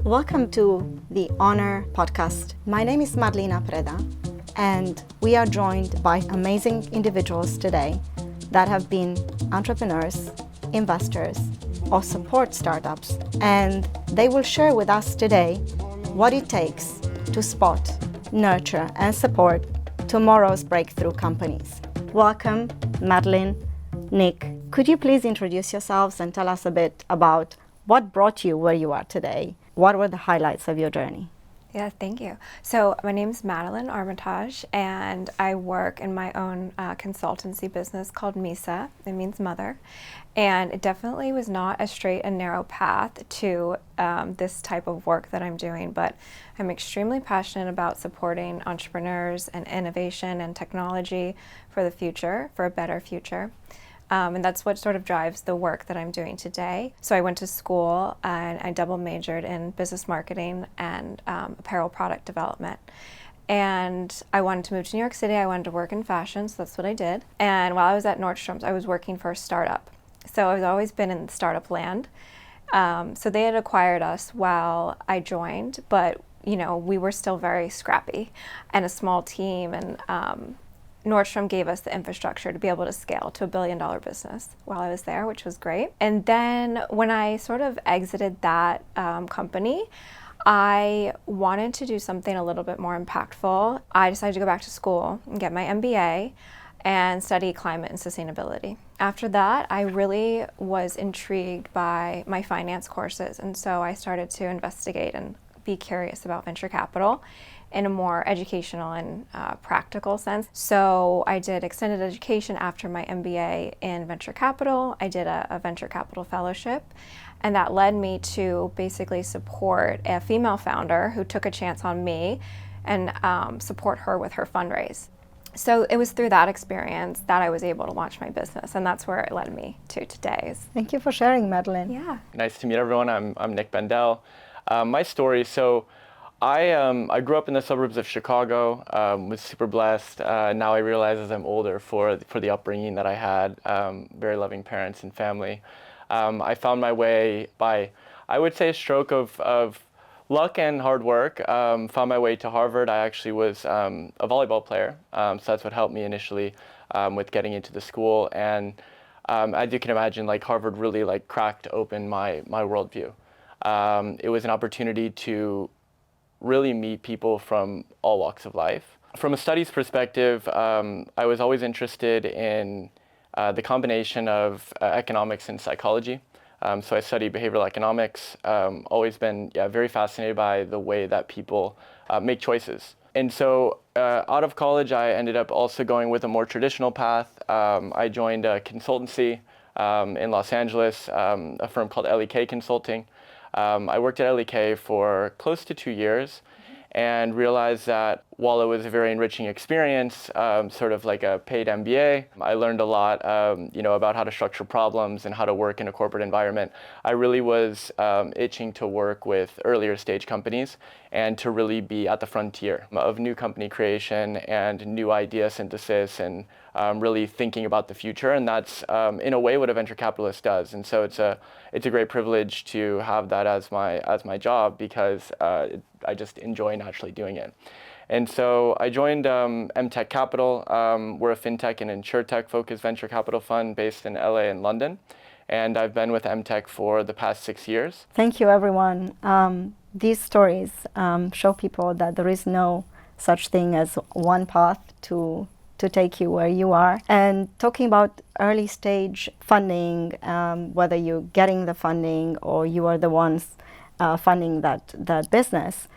Welcome to the ONOR Podcast. My name is Madeline Armitage, and we are joined by amazing individuals today that have been entrepreneurs, investors, or support startups, and they will share with us today what it takes to spot, nurture, and support tomorrow's breakthrough companies. Welcome, Madeline, Nick. Could you please introduce yourselves and tell us a bit about what brought you where you are today? What were the highlights of your journey? Yeah, thank you. So my name's Madeline Armitage, and I work in my own consultancy business called Mhysa. It means mother. And it definitely was not a straight and narrow path to this type of work that I'm doing, but I'm extremely passionate about supporting entrepreneurs and innovation and technology for the future, for a better future. And that's what sort of drives the work that I'm doing today. So I went to school and I double majored in business marketing and apparel product development. And I wanted to move to New York City. I wanted to work in fashion, so that's what I did. And while I was at Nordstrom's, I was working for a startup. So I've always been in startup land. So they had acquired us while I joined, but we were still very scrappy and a small team, and Nordstrom gave us the infrastructure to be able to scale to $1 billion business while I was there, which was great. And then when I sort of exited that company, I wanted to do something a little bit more impactful. I decided to go back to school and get my MBA and study climate and sustainability. After that, I really was intrigued by my finance courses, and so I started to investigate and be curious about venture capital in a more educational and practical sense. So I did extended education after my MBA in venture capital. I did a venture capital fellowship, and that led me to basically support a female founder who took a chance on me and support her with her fundraise. So it was through that experience that I was able to launch my business, and that's where it led me to today. Thank you for sharing, Madeline. Yeah. Nice to meet everyone. I'm Nick Bendell. My story, so I grew up in the suburbs of Chicago, was super blessed. Now I realize as I'm older for the upbringing that I had, very loving parents and family. I found my way by, I would say, a stroke of luck and hard work. Found my way to Harvard. I actually was a volleyball player, so that's what helped me initially with getting into the school. And as you can imagine, Harvard really cracked open my worldview. It was an opportunity to really meet people from all walks of life. From a studies perspective, I was always interested in the combination of economics and psychology. So I studied behavioral economics, always been very fascinated by the way that people make choices. And so out of college, I ended up also going with a more traditional path. I joined a consultancy in Los Angeles, a firm called LEK Consulting. I worked at LEK for close to 2 years and realized that while it was a very enriching experience, sort of like a paid MBA, I learned a lot about how to structure problems and how to work in a corporate environment. I really was itching to work with earlier stage companies and to really be at the frontier of new company creation and new idea synthesis and really thinking about the future. And that's in a way what a venture capitalist does. And so it's a great privilege to have that as my job because I just enjoy naturally doing it. And so I joined MTech Capital. We're a fintech and insurtech focused venture capital fund based in LA and London. And I've been with MTech for the past 6 years. Thank you, everyone. These stories show people that there is no such thing as one path to take you where you are. And talking about early stage funding, whether you're getting the funding or you are the ones funding that business,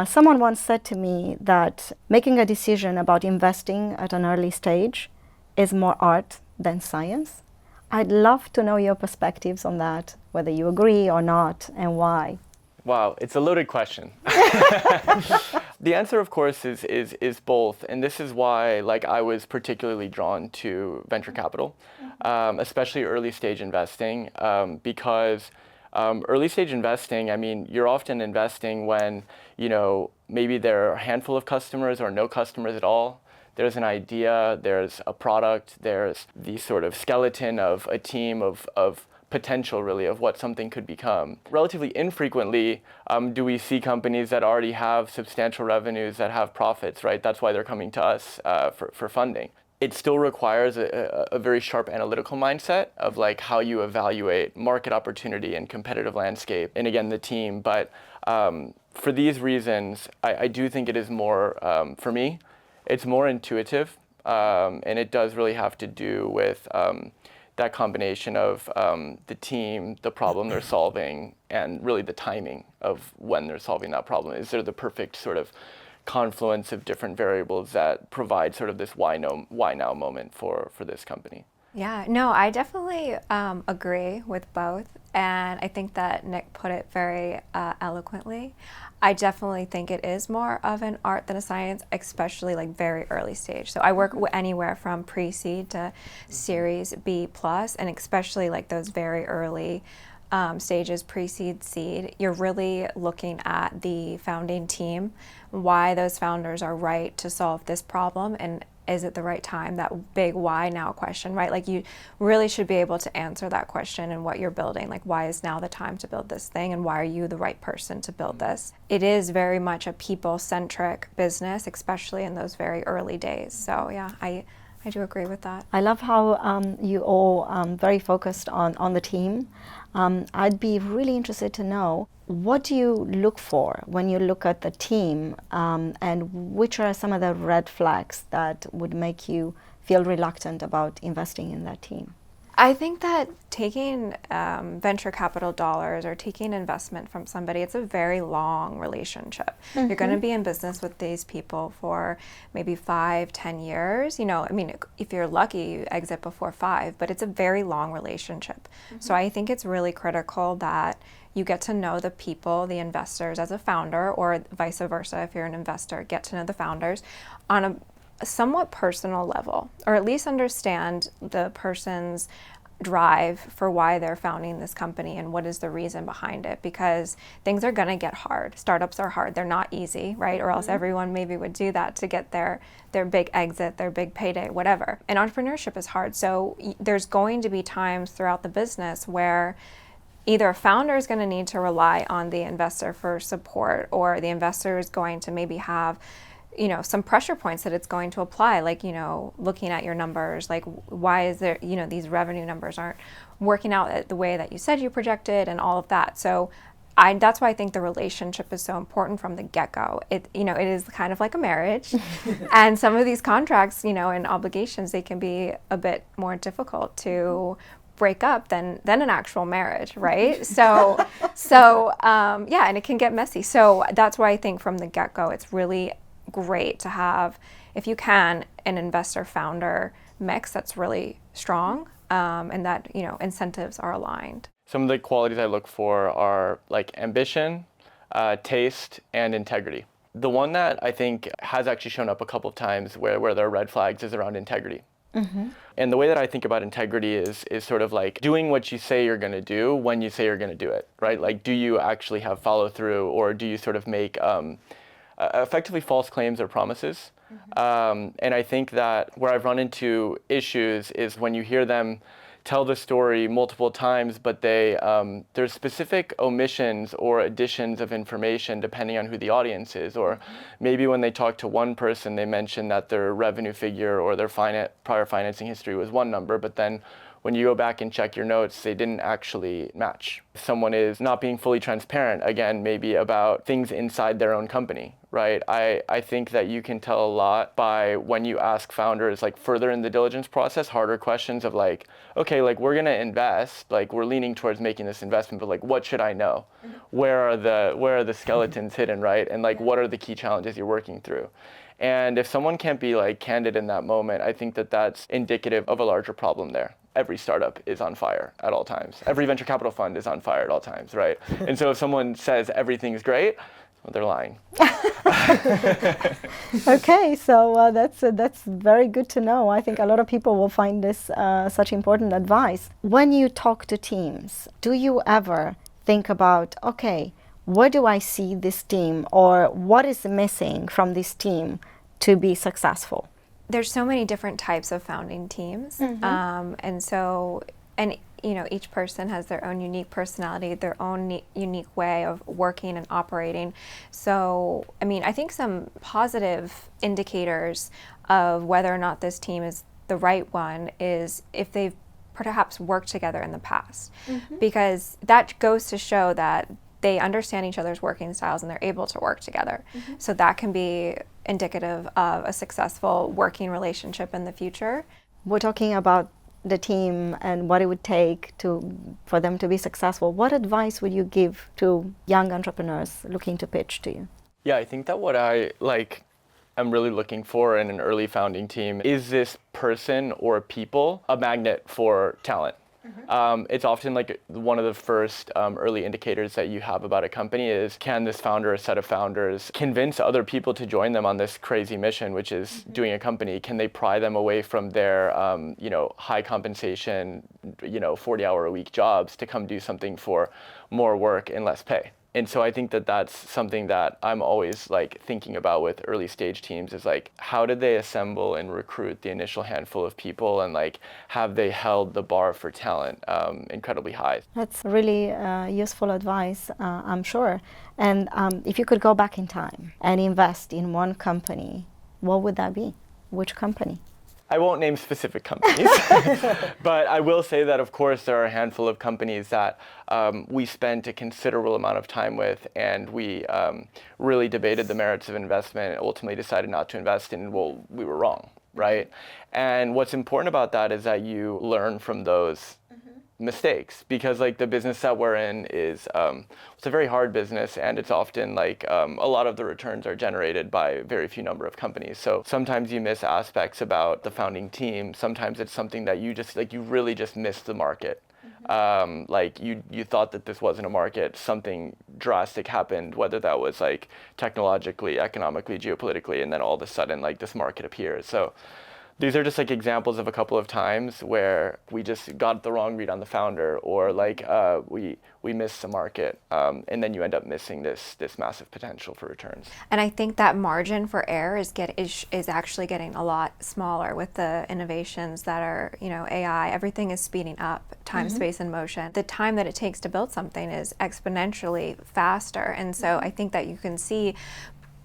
someone once said to me that making a decision about investing at an early stage is more art than science. I'd love to know your perspectives on that, whether you agree or not, and why. Wow, it's a loaded question. The answer, of course, is both, and this is why I was particularly drawn to venture capital, especially early stage investing, because early stage investing, I mean, you're often investing when, maybe there are a handful of customers or no customers at all. There's an idea, there's a product, there's the sort of skeleton of a team of potential really of what something could become. Relatively infrequently do we see companies that already have substantial revenues that have profits, right? That's why they're coming to us for funding. It still requires a very sharp analytical mindset of like how you evaluate market opportunity and competitive landscape, and again, the team. But for these reasons, I do think it is more, for me, it's more intuitive, and it does really have to do with that combination of the team, the problem they're solving, and really the timing of when they're solving that problem. Is there the perfect sort of confluence of different variables that provide sort of this why now moment for this company? Yeah, no, I definitely agree with both. And I think that Nick put it very eloquently. I definitely think it is more of an art than a science, especially like very early stage. So I work anywhere from pre-seed to Series B+, and especially like those very early stages, pre-seed, seed, you're really looking at the founding team, why those founders are right to solve this problem, and is it the right time? That big why now question, right? Like you really should be able to answer that question in what you're building. Like, why is now the time to build this thing, and why are you the right person to build this? It is very much a people-centric business, especially in those very early days. So yeah, I do agree with that. I love how you all very focused on the team. I'd be really interested to know, what do you look for when you look at the team, and which are some of the red flags that would make you feel reluctant about investing in that team? I think that taking venture capital dollars or taking investment from somebody, it's a very long relationship. Mm-hmm. You're going to be in business with these people for maybe 5-10 years. You know, I mean, if you're lucky, you exit before 5, but it's a very long relationship. Mm-hmm. So I think it's really critical that you get to know the people, the investors as a founder, or vice versa, if you're an investor, get to know the founders on a somewhat personal level, or at least understand the person's drive for why they're founding this company and what is the reason behind it, because things are going to get hard. Startups are hard. They're not easy, right? Or else everyone maybe would do that to get their big exit, their big payday, whatever. And entrepreneurship is hard. So there's going to be times throughout the business where either a founder is going to need to rely on the investor for support, or the investor is going to maybe have some pressure points that it's going to apply, like, looking at your numbers, like, why is there, these revenue numbers aren't working out the way that you said you projected, and all of that. So that's why I think the relationship is so important from the get-go. It is kind of like a marriage, and some of these contracts, and obligations, they can be a bit more difficult to break up than an actual marriage, right? So yeah, and it can get messy. So that's why I think from the get-go, it's really great to have, if you can, an investor-founder mix that's really strong, and that incentives are aligned. Some of the qualities I look for are like ambition, taste, and integrity. The one that I think has actually shown up a couple of times where there are red flags is around integrity. Mm-hmm. And the way that I think about integrity is sort of like doing what you say you're going to do when you say you're going to do it, right? Like, do you actually have follow through, or do you sort of make effectively false claims or promises? Mm-hmm. And I think that where I've run into issues is when you hear them tell the story multiple times, but there's specific omissions or additions of information depending on who the audience is. Or maybe when they talk to one person, they mention that their revenue figure or their prior financing history was one number, but then when you go back and check your notes, they didn't actually match. If someone is not being fully transparent, again, maybe about things inside their own company, right? I think that you can tell a lot by when you ask founders, like, further in the diligence process, harder questions of like, okay, like, we're gonna invest, like, we're leaning towards making this investment, but like, what should I know? Where are the skeletons hidden, right? And like, what are the key challenges you're working through? And if someone can't be like candid in that moment, I think that that's indicative of a larger problem there. Every startup is on fire at all times. Every venture capital fund is on fire at all times, right? And so if someone says everything's great, well, they're lying. Okay, so that's very good to know. I think a lot of people will find this such important advice. When you talk to teams, do you ever think about, okay, where do I see this team, or what is missing from this team to be successful? There's so many different types of founding teams. Mm-hmm. And each person has their own unique personality, their own unique way of working and operating. So, I mean, I think some positive indicators of whether or not this team is the right one is if they've perhaps worked together in the past, because that goes to show that they understand each other's working styles and they're able to work together. So that can be indicative of a successful working relationship in the future. We're talking about the team and what it would take for them to be successful. What advice would you give to young entrepreneurs looking to pitch to you? Yeah, I think that what I'm really looking for in an early founding team is this person or people a magnet for talent. It's often like one of the first early indicators that you have about a company is, can this founder or set of founders convince other people to join them on this crazy mission, which is doing a company? Can they pry them away from their high compensation 40-hour-a-week jobs to come do something for more work and less pay? And so I think that that's something that I'm always like thinking about with early stage teams is like, how did they assemble and recruit the initial handful of people, and like, have they held the bar for talent incredibly high? That's really useful advice, I'm sure. And if you could go back in time and invest in one company, what would that be? Which company? I won't name specific companies, but I will say that, of course, there are a handful of companies that we spent a considerable amount of time with, and we really debated the merits of investment and ultimately decided not to invest in. Well, we were wrong, right? And what's important about that is that you learn from those mistakes, because like the business that we're in is it's a very hard business, and it's often like a lot of the returns are generated by very few number of companies. So sometimes you miss aspects about the founding team. Sometimes it's something that you really just missed the market. Like you thought that this wasn't a market, something drastic happened, whether that was like technologically, economically, geopolitically, and then all of a sudden like this market appears. So these are just like examples of a couple of times where we just got the wrong read on the founder, or like we missed the market, and then you end up missing this massive potential for returns. And I think that margin for error is actually getting a lot smaller with the innovations that are, AI. Everything is speeding up, time, space, and motion. The time that it takes to build something is exponentially faster, and so I think that you can see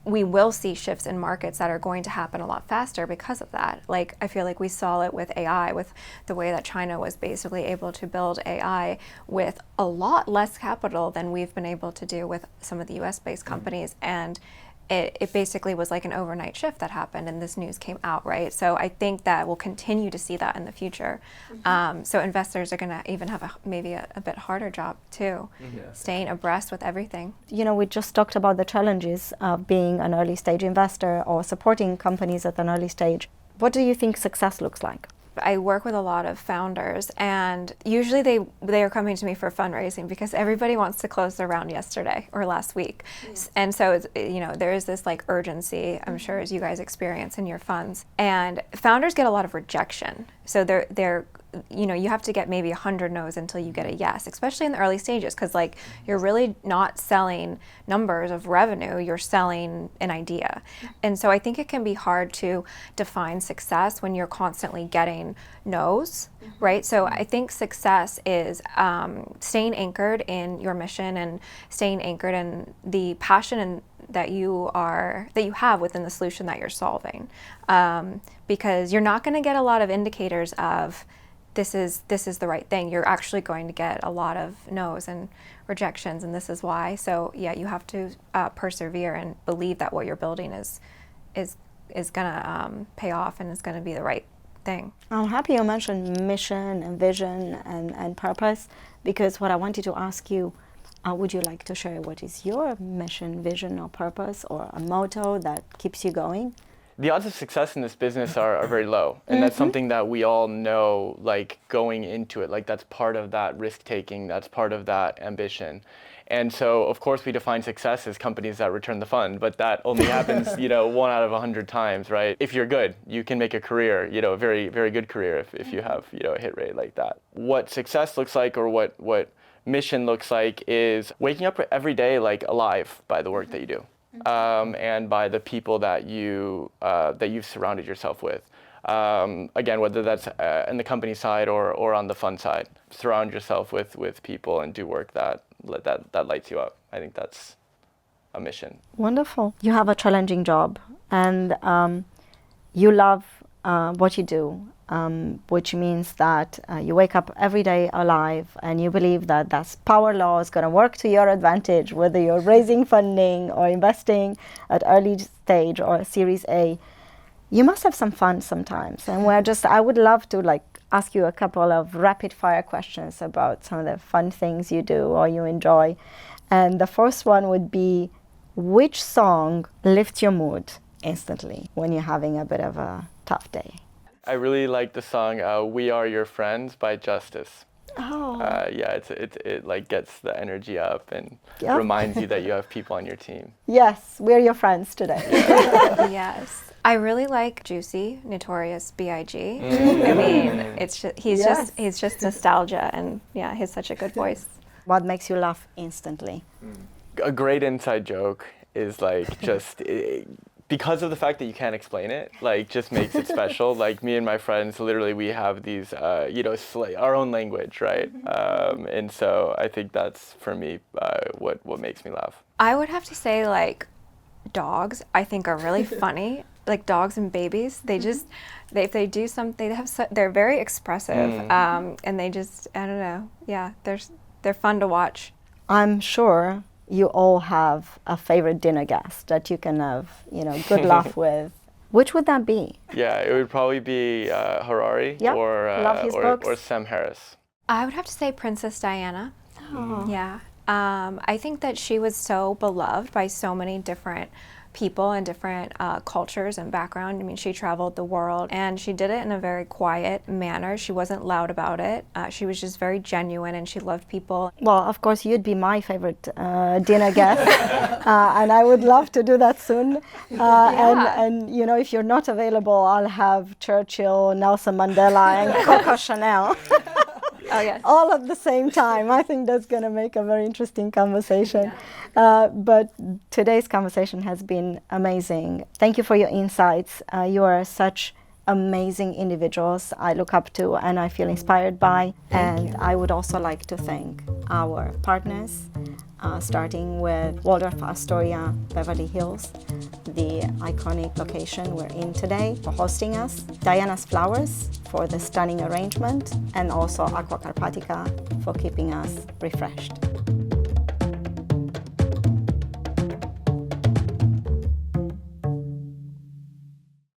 we will see shifts in markets that are going to happen a lot faster because of that. Like, I feel like we saw it with AI, with the way that China was basically able to build AI with a lot less capital than we've been able to do with some of the US-based companies. And it basically was like an overnight shift that happened, and this news came out, right? So I think that we'll continue to see that in the future. So investors are going to even have maybe a bit harder job too, staying abreast with everything. We just talked about the challenges of being an early stage investor or supporting companies at an early stage. What do you think success looks like? I work with a lot of founders, and usually they are coming to me for fundraising because everybody wants to close their round yesterday or last week. And so it's, there is this like urgency, I'm sure, as you guys experience in your funds. And founders get a lot of rejection. So they're you have to get maybe 100 no's until you get a yes, especially in the early stages, because like you're really not selling numbers of revenue, you're selling an idea. And so I think it can be hard to define success when you're constantly getting no's, right? So I think success is staying anchored in your mission and staying anchored in the passion that you have within the solution that you're solving, because you're not going to get a lot of indicators of this is the right thing. You're actually going to get a lot of no's and rejections, and this is why. So yeah, you have to persevere and believe that what you're building is gonna pay off and is gonna be the right thing. I'm happy you mentioned mission and vision and purpose, because what I wanted to ask you, would you like to share what is your mission, vision, or purpose, or a motto that keeps you going? The odds of success in this business are very low, and that's something that we all know, like going into it, like that's part of that risk taking, that's part of that ambition. And so of course we define success as companies that return the fund, but that only happens 1 out of 100 times, right? If you're good, you can make a career, a very, very good career if you have a hit rate like that. What success looks like, or what mission looks like, is waking up every day like alive by the work that you do. And by the people that you've surrounded yourself with. Again, whether that's in the company side or on the fund side. Surround yourself with people and do work that lights you up. I think that's a mission. Wonderful. You have a challenging job, and you love what you do, which means that you wake up every day alive, and you believe that that's power law is going to work to your advantage, whether you're raising funding or investing at early stage or Series A. You must have some fun sometimes, and I would love to ask you a couple of rapid fire questions about some of the fun things you do or you enjoy. And the first one would be, which song lifts your mood instantly when you're having a bit of a tough day? I really like the song "We Are Your Friends" by Justice. Oh. It like gets the energy up and Yep. reminds you that you have people on your team. Yes, we're your friends today. Yes. I really like Juicy, Notorious B.I.G. I mean, he's just nostalgia, and yeah, he's such a good voice. What makes you laugh instantly? A great inside joke is because of the fact that you can't explain it, just makes it special. Like me and my friends, literally we have these, our own language, right? And so I think that's, for me, what makes me laugh. I would have to say, dogs, I think, are really funny. Like dogs and babies, if they do something, they're very expressive, and they just, I don't know, yeah, they're fun to watch. I'm sure you all have a favorite dinner guest that you can have, good laugh with. Which would that be? Yeah, it would probably be Harari or Sam Harris. I would have to say Princess Diana. Oh. Yeah. I think that she was so beloved by so many different people and different cultures and background. I mean, she traveled the world, and she did it in a very quiet manner. She wasn't loud about it. She was just very genuine, and she loved people. Well, of course, you'd be my favorite dinner guest, and I would love to do that soon. And if you're not available, I'll have Churchill, Nelson Mandela, and Coco Chanel. Oh, yes. All at the same time. I think that's going to make a very interesting conversation. But today's conversation has been amazing. Thank you for your insights. You are such amazing individuals I look up to and I feel inspired by. And I would also like to thank our partners, starting with Waldorf Astoria, Beverly Hills, the iconic location we're in today, for hosting us, Diana's Flowers for the stunning arrangement, and also Aqua Carpatica for keeping us refreshed.